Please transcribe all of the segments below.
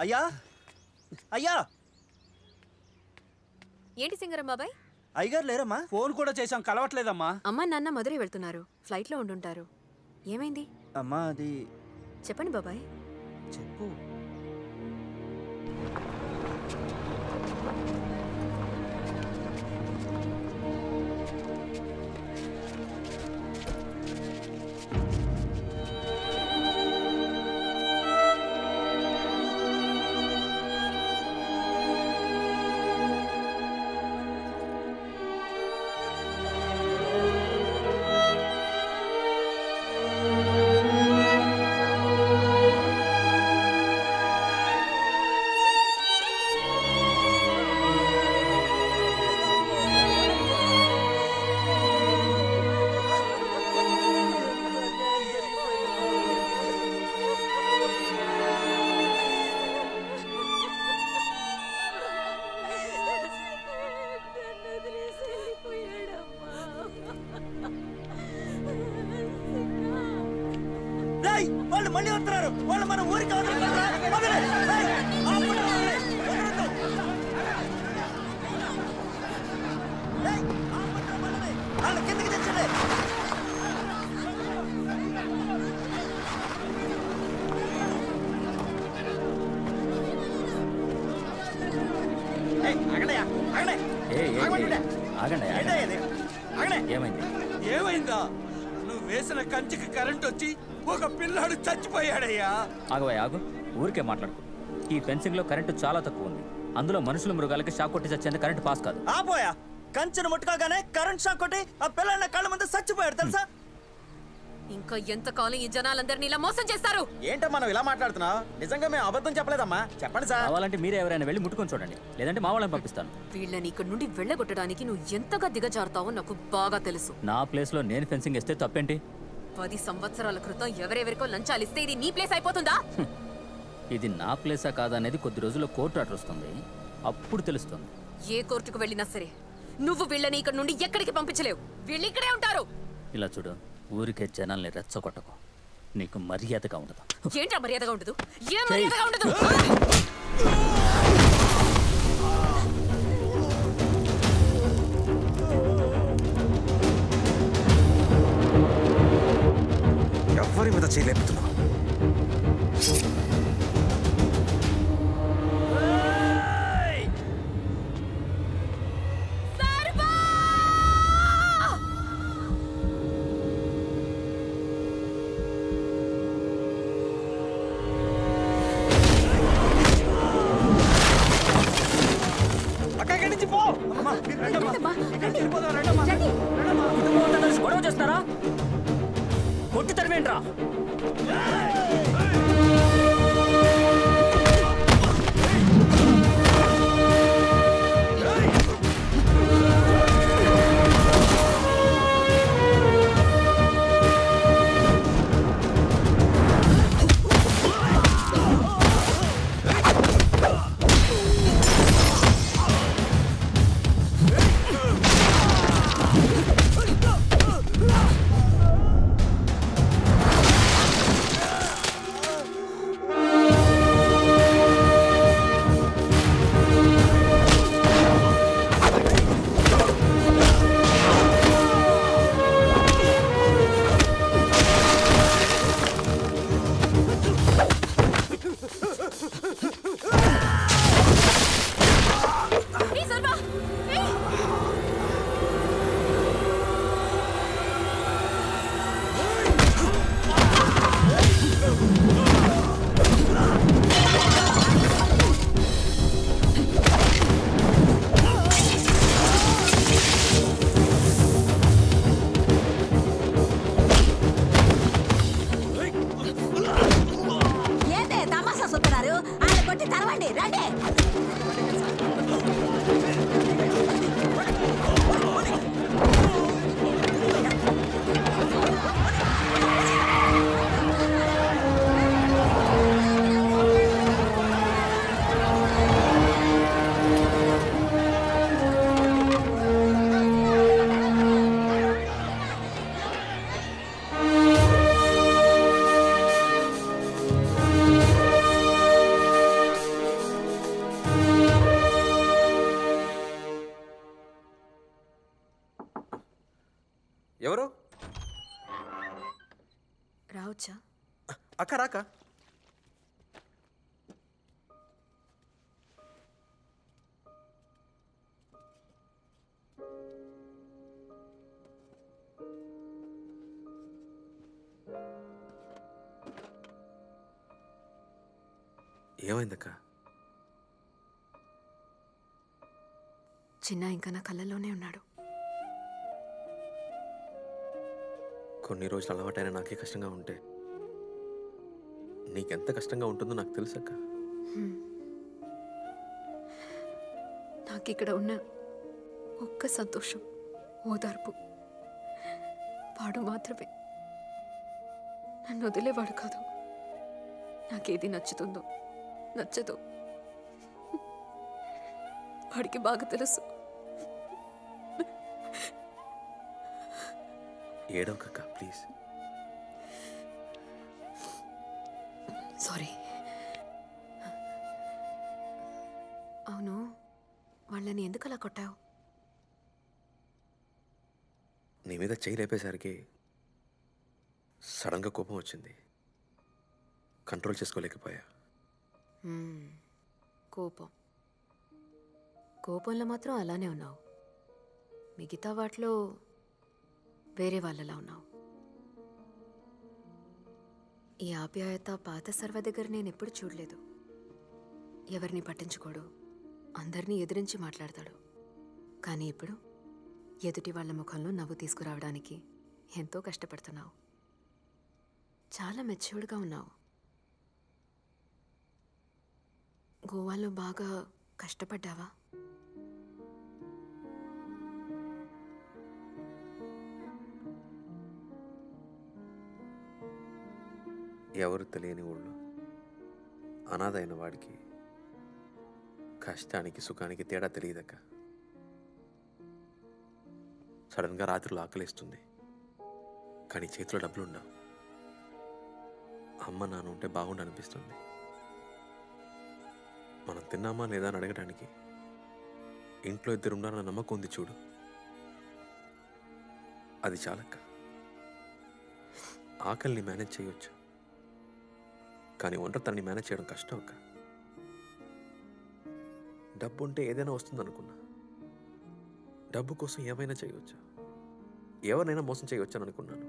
అయ్యా అయ్యా ఏంటి సింగరం బాబాయ్? అయ్యగారు లేరమ్మా? ఫోన్ కూడా చేశాం, కలవట్లేదమ్మా. అమ్మ నాన్న మధురై వెళ్తున్నారు, ఫ్లైట్లో ఉండుంటారు. ఏమైంది అమ్మా? అది చెప్పండి బాబాయ్. చెప్పు. వాళ్ళు మళ్ళీ వస్తున్నారు. వాళ్ళు మన ఊరికి కిందకి తెచ్చండి. ఏమైందా? నువ్వు వేసిన కంచికి కరెంట్ వచ్చి ఒక పిల్లాడు చచ్చిపోయాడయ్యా. ఆగవయ్య ఆగు, ఊరికే మాట్లాడుకో. ఈ ఫెన్సింగ్ లో కరెంటు చాలా తక్కువ ఉంది. అందులో మనుషులు మృగాలకి షాక్ కొట్టి చచ్చేంత కరెంట్ పాస్ కాదు. ఆపోయా, కంచెను ముట్టుకోగానే కరెంట్ షాక్ కొట్టి ఆ పిల్లల కళ్ళ ముందు చచ్చిపోయాడు తెలుసా? ఇంకా ఎంతకాలం ఈ జనాలందరినీ ఇలా మోసం చేస్తారు? ఏంటో మనం ఇలా మాట్లాడుతున్నావు? నిజంగా మేము అబద్ధం చెప్పలేదమ్మా. చెప్పండి సార్. కావాలంటే మీరే ఎవరైనా వెళ్ళి ముట్టుకొని చూడండి, లేదంటే మా వాళ్ళని పంపిస్తాను. వీళ్ళని ఇక్కడ నుండి వెళ్ళగొట్టడానికి నువ్వు ఎంతగా దిగజారుతావో నాకు బాగా తెలుసు. నా ప్లేస్ లో నేను ఫెన్సింగ్ వేస్తే తప్పేంటి? 10 సంవత్సరాల క్రితం ఎవరెవరికో లంచాలు ఇస్తే ఇది నీ ప్లేస్ అయిపోతుందా? ఇది నా ప్లేసా కాదా అనేది కొద్ది రోజుల్లో కోర్టు ఆర్డర్ వస్తుంది, అప్పుడు తెలుస్తుంది. ఏ కోర్టుకు వెళ్ళినా సరే నువ్వు వీళ్ళని ఇక్కడ నుండి ఎక్కడికి పంపించలేవు. వీళ్ళు ఇక్కడే ఉంటారు. ఇలా చూడు, ఊరికే జనాల్ని రెచ్చగొట్టకు, నీకు మర్యాదగా ఉండదు. ఏంటా మర్యాదగా ఉండదు? ఏ మర్యాదగా ఉండదు? ఎవరి మీద చేయలేపుతున్నావు? గొడవ చేస్తున్నారా? కొట్టి తరిమేంట్రా? ఎవరు? రావచ్చా? అక్క రాక. ఏమైందక్క? చిన్న ఇంకా నా కళ్ళల్లోనే ఉన్నాడు. కొన్ని రోజులు అలవాటైనా నాకే కష్టంగా ఉంటే నీకెంత కష్టంగా ఉంటుందో నాకు తెలుసక్క. నాకు ఇక్కడ ఉన్న ఒక్క సంతోషం, ఓదార్పు వాడు మాత్రమే. నన్ను వదిలేవాడు కాదు. నాకేది నచ్చుతుందో నచ్చదో వాడికి బాగా తెలుసు. ఏడవకక్క ప్లీజ్. సారీ. అవును, వాళ్ళని ఎందుకు అలా కొట్టావు? నీ మీద చెయ్యి లేపేసరికి సడన్గా కోపం వచ్చింది. కంట్రోల్ చేసుకోలేకపోయా. కోపంలో మాత్రం అలానే ఉన్నావు. మిగతా వాటిలో వేరే వాళ్ళలా ఉన్నావు. ఈ ఆప్యాయత పాత సర్వ దగ్గర నేను ఎప్పుడు చూడలేదు. ఎవరిని పట్టించుకోడు, అందరినీ ఎదిరించి మాట్లాడతాడు. కానీ ఇప్పుడు ఎదుటి వాళ్ళ ముఖంలో నవ్వు తీసుకురావడానికి ఎంతో కష్టపడుతున్నావు. చాలా మెచ్యూర్డ్గా ఉన్నావు. గోవాలో బాగా కష్టపడ్డావా? ఎవరు తెలియని ఊళ్ళో అనాథైన వాడికి కష్టానికి సుఖానికి తేడా తెలియదక్క. సడన్గా రాత్రులు ఆకలిస్తుంది, కానీ చేతిలో డబ్బులు ఉండవు. అమ్మ నాన్న ఉంటే బాగుండు అనిపిస్తుంది. మనం తిన్నామా లేదా అని అడగడానికి ఇంట్లో ఇద్దరు ఉండాలన్న నమ్మకం ఉంది చూడు, అది చాలక్క. ఆకలిని మేనేజ్ చేయొచ్చు, కానీ ఒంటరితనాన్ని మేనేజ్ చేయడం కష్టం అక్క. డబ్బు ఉంటే ఏదైనా వస్తుంది అనుకున్నా. డబ్బు కోసం ఏమైనా చేయవచ్చు, ఎవరినైనా మోసం చేయవచ్చు అని అనుకున్నాను.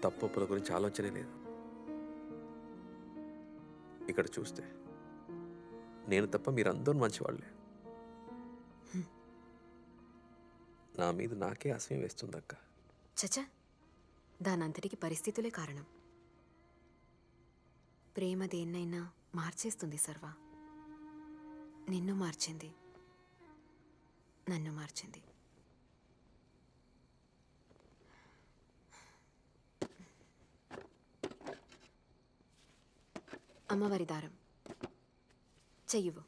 తప్పుల గురించి ఆలోచనే లేదు. ఇక్కడ చూస్తే నేను తప్ప మీరందరూ మంచివాళ్ళే. నా మీద నాకే అసహ్యం వేస్తుందక్క. చచ్చా, దానంతటికి పరిస్థితులే కారణం. ప్రేమ దేన్నైనా మార్చేస్తుంది సర్వ. నిన్ను మార్చింది, నన్ను మార్చింది. అమ్మవారి దారం చెయ్యవు.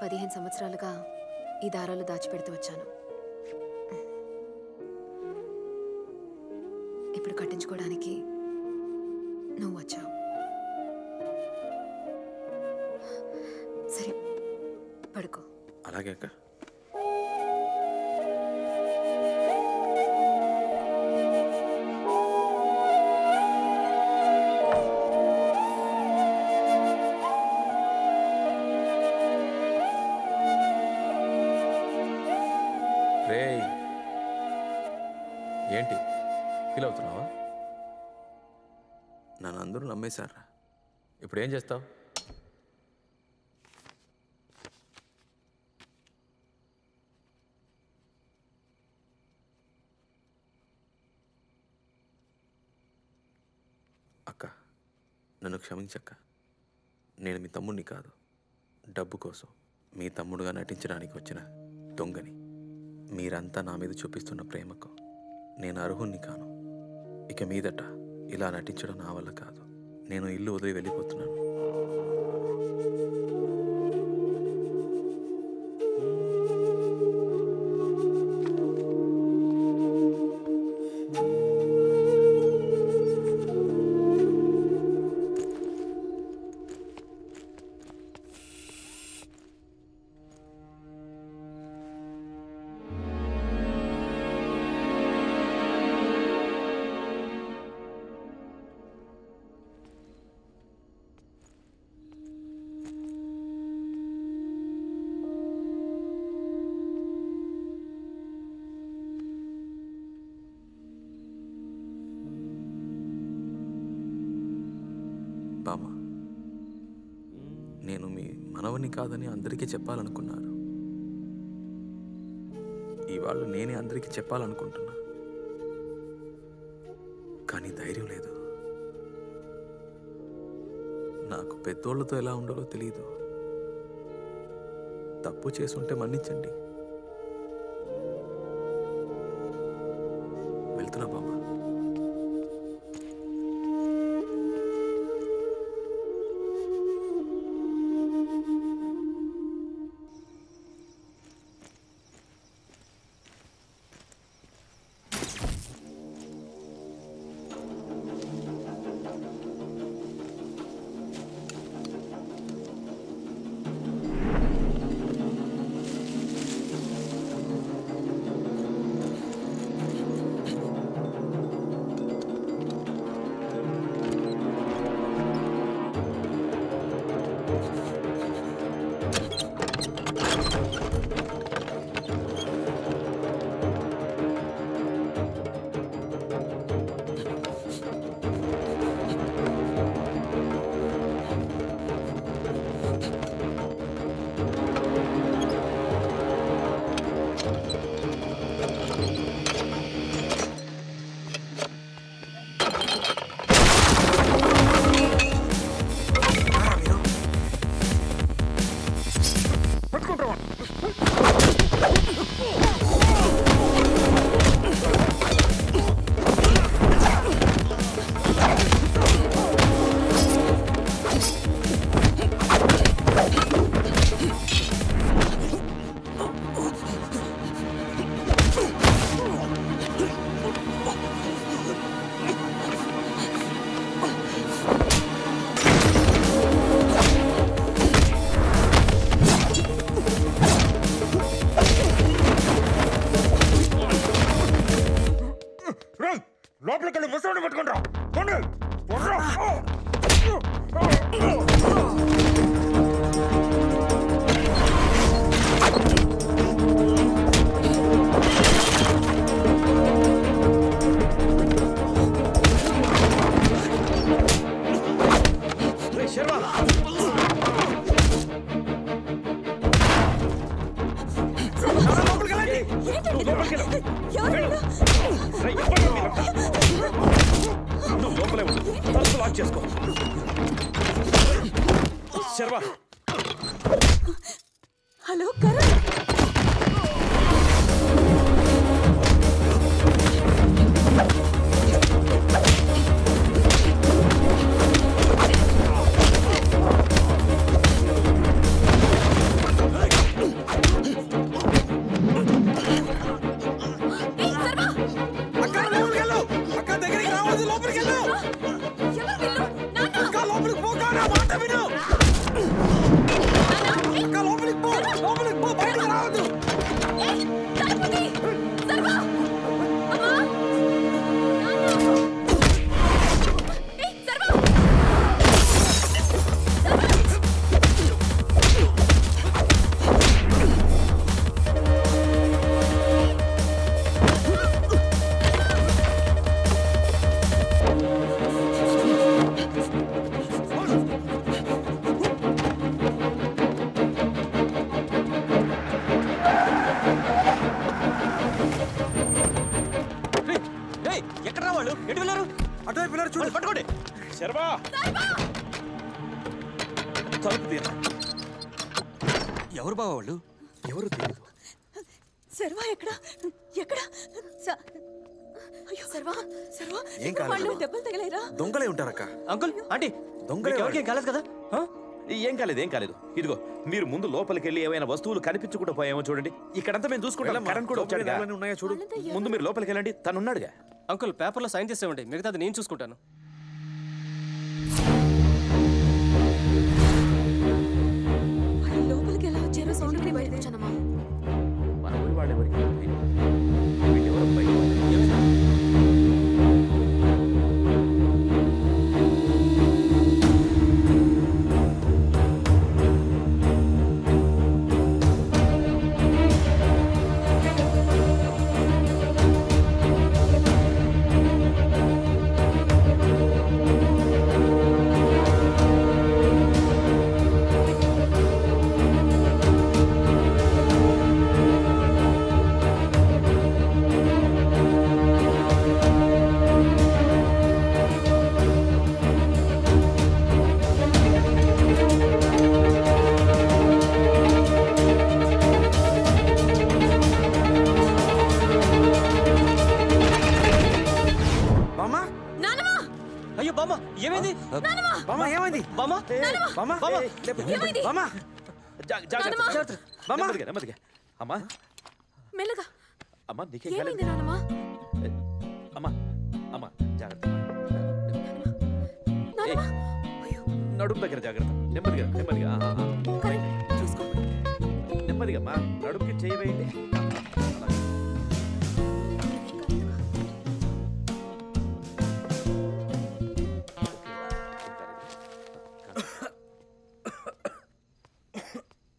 15 సంవత్సరాలుగా ఈ దారాలు దాచిపెడుతూ వచ్చాను. ఇప్పుడు కట్టించుకోవడానికి నువ్వు వచ్చావు. సరే, పడుకో. అలాగే అక్క. రేయ్, ఏంటి ఫీల్ అవుతున్నావా? నన్ను అందరూ నమ్మేశారా? ఇప్పుడు ఏం చేస్తావు? అక్క, నన్ను క్షమించక్క. నేను మీ తమ్ముడిని కాదు, డబ్బు కోసం మీ తమ్ముడుగా నటించడానికి వచ్చిన దొంగని. మీరంతా నా మీద చూపిస్తున్న ప్రేమకు నేను అర్హుణ్ణి కాను. ఇక మీదట ఇలా నటించడం నా వల్ల కాదు. నేను ఇల్లు వదిలి వెళ్ళిపోతున్నాను. నేను మీ మనవని కాదని అందరికీ చెప్పాలనుకున్నారు. ఇవాళ నేనే అందరికీ చెప్పాలనుకుంటున్నా, కానీ ధైర్యం లేదు. నాకు పెద్దోళ్ళతో ఎలా ఉండాలో తెలియదు. తప్పు చేసుంటే మన్నించండి. వెళ్తున్నా బామ్మ. లోపలికి ముసలి పట్టుకుంటా. నువ్వు లోపలే ఉండు, తలుపు లాక్ చేసుకో. శర్వా. హలో కరణ్. ఎవరు బావ వాళ్ళు? ఎవరు తెలియదు. సర్వా ఎక్కడ ఎక్కడ? అయ్యో సర్వా, సర్వా ఏం కాలేదు. వాళ్ళు దెబ్బలు తగిలేరా? దొంగలే ఉంటారక్క. అంకుల్, ఆంటీ, దొంగలే. ఎవరికేం కాలేదు కదా? ఏం కాలేదు, ఏం కాలేదు. ఇదిగో మీరు ముందు లోపలికి వెళ్ళి ఏమైనా వస్తువులు కనిపించకుండా పోయామో చూడండి. ఇక్కడంతా మేము చూసుకుంటాం. కరణ్ కూడా వచ్చాడుగా. ఉన్నాయా చూడు. ముందు మీరు లోపలికి వెళ్ళండి, తను ఉన్నాడుగా. అంకుల్, పేపర్లో సైన్ చేసేవండి, మిగతాది నేను చూసుకుంటాను. లోపలికి ఎలా వచ్చారో సౌండ్ కి బయట వచ్చానమ్మా. మన ఊరి వాళ్ళు ఎవరికి వీళ్ళెవరో బయట బామ్మ ఏమైంది? బామ్మ ఏమైంది? బామ్మ బామ్మ బామ్మ ఏమైంది? బామ్మ జాగ్రత్త నెమ్మదిగా నెమ్మదిగా అమ్మా మెల్లగా. అమ్మా నీకే ఏమైంది నానమ్మా? అమ్మా అమ్మా జాగ్రత్త నానమ్మా అయ్యో, నడుము దగ్గర జాగ్రత్త నెమ్మదిగా నెమ్మదిగా కరెక్ట్ చూసుకో. నెమ్మదిగా అమ్మా నడుముకి చేయి వేయండి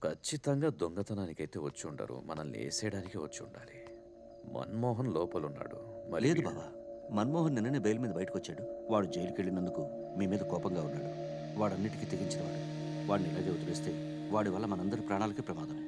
ఖచ్చితంగా దొంగతనానికైతే వచ్చి ఉండరు, మనల్ని వేసేయడానికి వచ్చి ఉండాలి. మన్మోహన్ లోపలున్నాడు. లేదు బావా, మన్మోహన్ నిన్ననే బెయిల్ మీద బయటకు వచ్చాడు. వాడు జైలుకి వెళ్ళినందుకు మీ మీద కోపంగా ఉన్నాడు. వాడన్నిటికీ తెగించినవాడు. వాడిని ఇలాగే వదిలేస్తే వాడి వల్ల మనందరి ప్రాణాలకి ప్రమాదమే.